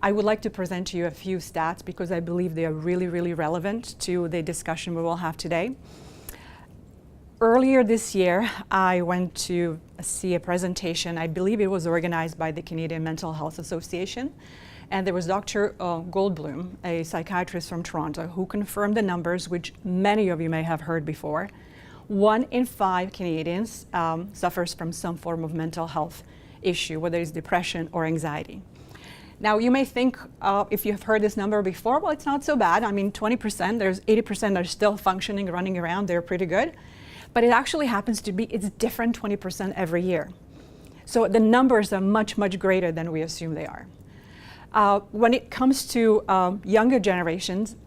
I would like to present to you a few stats because I believe they are really, really relevant to the discussion we will have today. Earlier this year, I went to see a presentation. I believe it was organized by the Canadian Mental Health Association. And there was Dr. Goldblum, a psychiatrist from Toronto, who confirmed the numbers, which many of you may have heard before. 1 in 5 Canadians suffers from some form of mental health issue, whether it's depression or anxiety. Now, you may think, if you've heard this number before, well, it's not so bad. I mean, 20%, there's 80% are still functioning, running around, they're pretty good. But it actually happens to be, it's different 20% every year. So the numbers are much, much greater than we assume they are. When it comes to younger generations,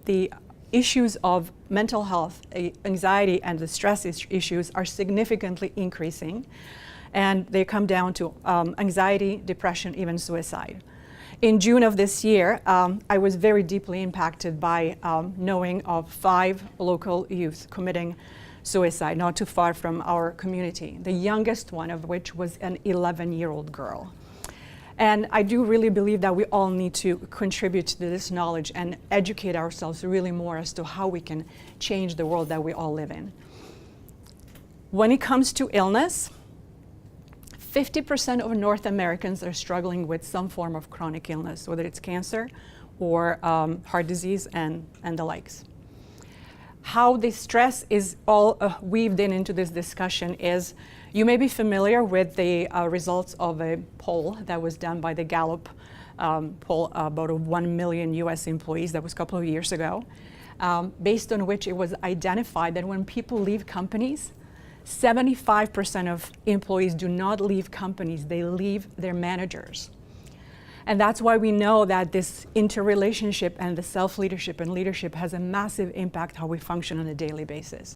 the issues of mental health, anxiety, and the stress issues are significantly increasing. And they come down to anxiety, depression, even suicide. In June of this year, I was very deeply impacted by knowing of 5 local youth committing suicide, not too far from our community, the youngest one of which was an 11-year-old girl. And I do really believe that we all need to contribute to this knowledge and educate ourselves really more as to how we can change the world that we all live in. When it comes to illness, 50% of North Americans are struggling with some form of chronic illness, whether it's cancer or heart disease and the likes. How the stress is all weaved into this discussion is, you may be familiar with the results of a poll that was done by the Gallup poll about 1 million US employees. That was a couple of years ago, based on which it was identified that when people leave companies, 75% of employees do not leave companies, they leave their managers. And that's why we know that this interrelationship and the self-leadership and leadership has a massive impact how we function on a daily basis.